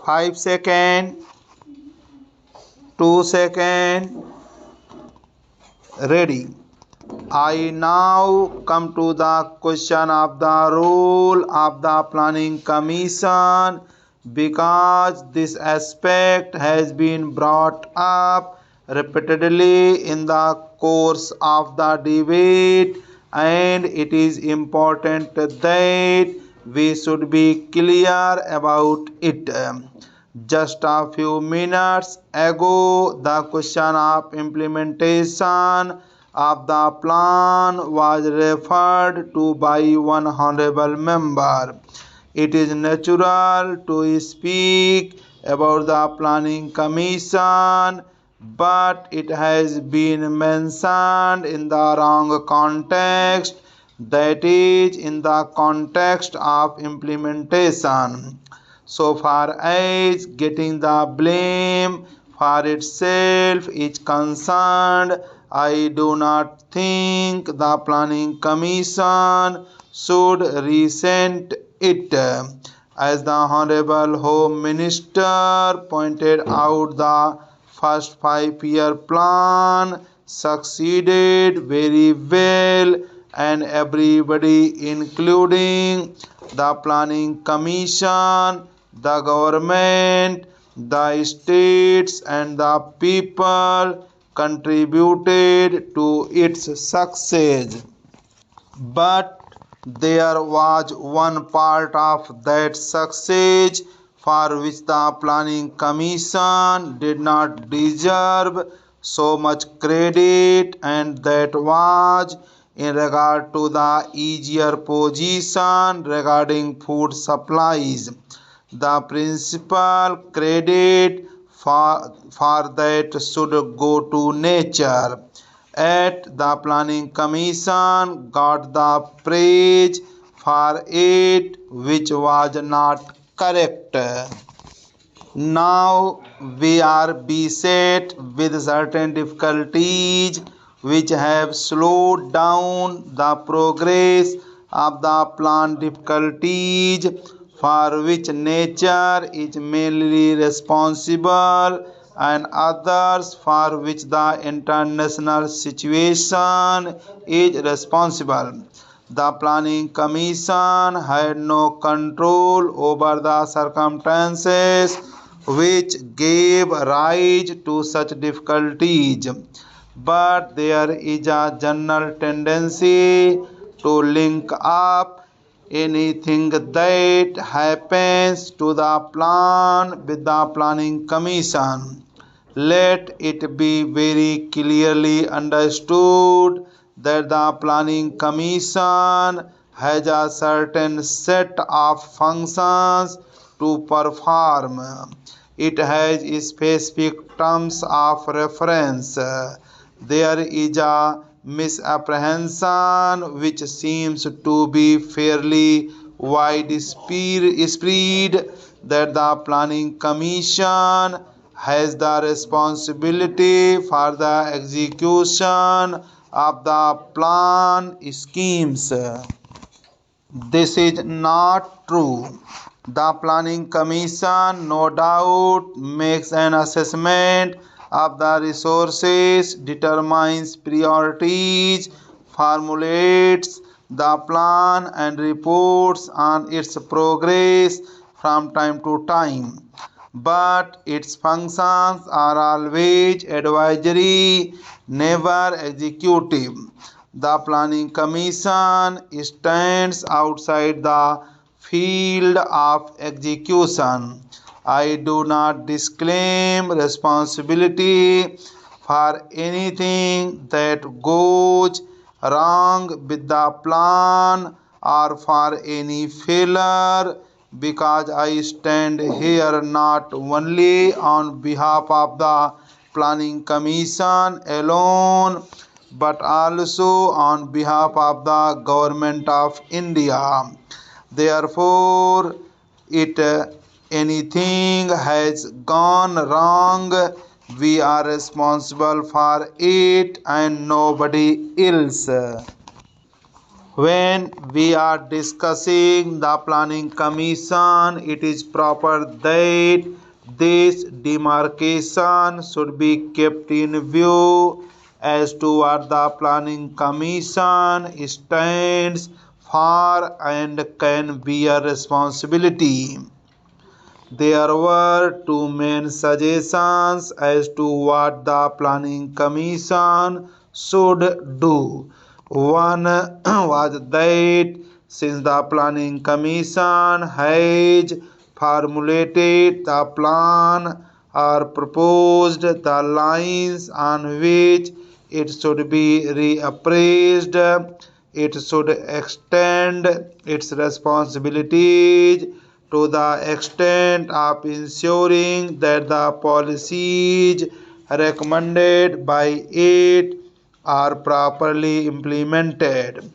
5 seconds, 2 seconds, ready. I now come to the question of the role of the planning commission, because this aspect has been brought up repeatedly in the course of the debate, and it is important that we should be clear about it. Just a few minutes ago, the question of implementation of the plan was referred to by one honorable member. It is natural to speak about the planning commission, but it has been mentioned in the wrong context, that is, in the context of implementation. So far as getting the blame for itself is concerned, I do not think the planning commission should resent it. As the Honorable Home Minister pointed out, the first 5-year plan succeeded very well, and everybody, including the planning commission, the government, the states, and the people, contributed to its success. But there was one part of that success for which the planning commission did not deserve so much credit, and that was in regard to the easier position regarding food supplies. The principal credit for that should go to nature. At the planning commission got the praise for it, which was not correct. Now we are beset with certain difficulties which have slowed down the progress of the plan, difficulties for which nature is mainly responsible, and others for which the international situation is responsible. The planning commission had no control over the circumstances which gave rise to such difficulties, but there is a general tendency to link up anything that happens to the plan with the planning commission. Let it be very clearly understood that the planning commission has a certain set of functions to perform. It has specific terms of reference. There is a misapprehension which seems to be fairly widespread that the planning commission has the responsibility for the execution of the plan schemes. This is not true. The planning commission no doubt makes an assessment of the resources, determines priorities, formulates the plan, and reports on its progress from time to time. But its functions are always advisory, never executive. The planning commission stands outside the field of execution. I do not disclaim responsibility for anything that goes wrong with the plan or for any failure, because I stand here not only on behalf of the planning commission alone, but also on behalf of the government of India. Therefore, if anything has gone wrong, we are responsible for it and nobody else. When we are discussing the planning commission, it is proper that this demarcation should be kept in view as to what the planning commission stands for and can bear responsibility. There were two main suggestions as to what the planning commission should do. One was that since the planning commission has formulated the plan or proposed the lines on which it should be reappraised, it should extend its responsibilities to the extent of ensuring that the policies recommended by it are properly implemented.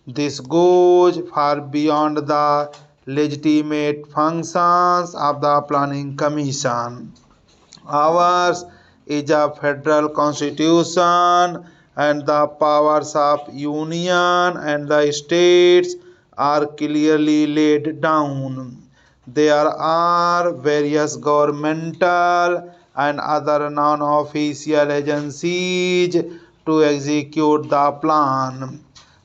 This goes far beyond the legitimate functions of the Planning Commission. Ours is a federal constitution, and the powers of union and the states are clearly laid down. There are various governmental and other non-official agencies to execute the plan.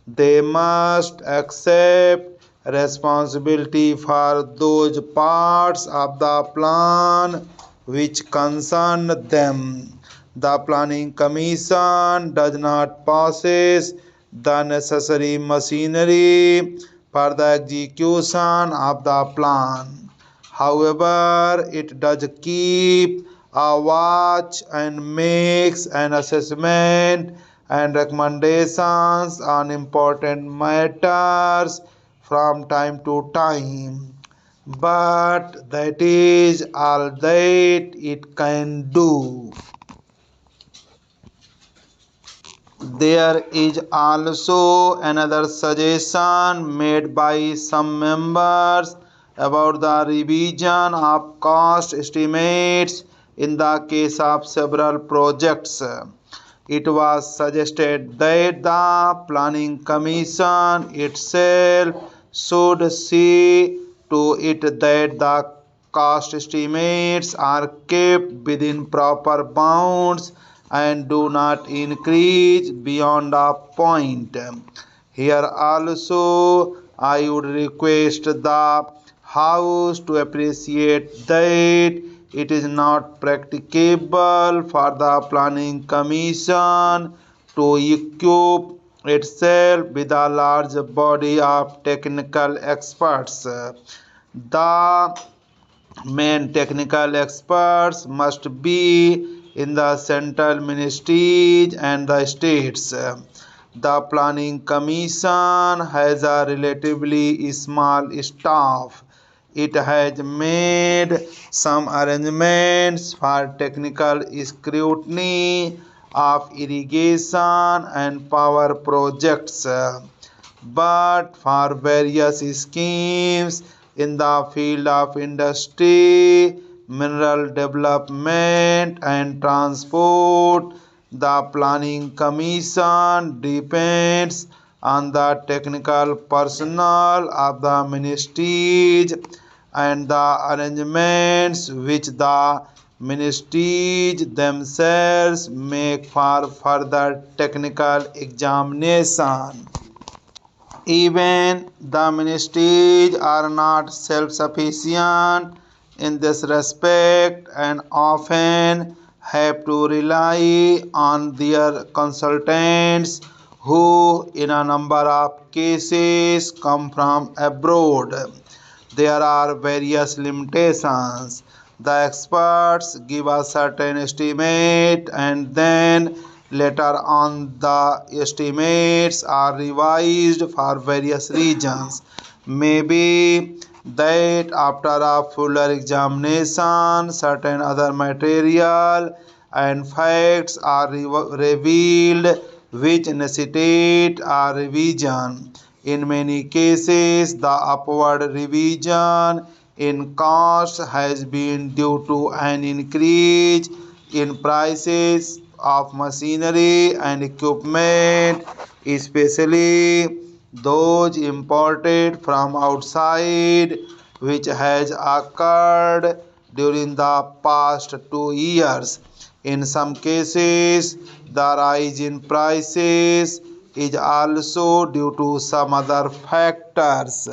They must accept responsibility for those parts of the plan which concern them. The Planning Commission does not possess the necessary machinery for the execution of the plan. However, it does keep a watch and makes an assessment and recommendations on important matters from time to time. But that is all that it can do. There is also another suggestion made by some members about the revision of cost estimates in the case of several projects. It was suggested that the Planning Commission itself should see to it that the cost estimates are kept within proper bounds and do not increase beyond a point. Here also, I would request the House to appreciate that it is not practicable for the Planning Commission to equip itself with a large body of technical experts. The main technical experts must be in the central ministries and the states. The Planning Commission has a relatively small staff. It has made some arrangements for technical scrutiny of irrigation and power projects, but for various schemes in the field of industry, mineral development and transport, the Planning Commission depends on the technical personnel of the ministries and the arrangements which the ministries themselves make for further technical examination. Even the ministries are not self-sufficient in this respect and often have to rely on their consultants who in a number of cases come from abroad. There are various limitations. The experts give a certain estimate and then later on the estimates are revised for various reasons. Maybe that after a fuller examination certain other material and facts are revealed which necessitate a revision. In many cases, the upward revision in cost has been due to an increase in prices of machinery and equipment, especially those imported from outside, which has occurred during the past 2 years. In some cases, the rise in prices is also due to some other factors.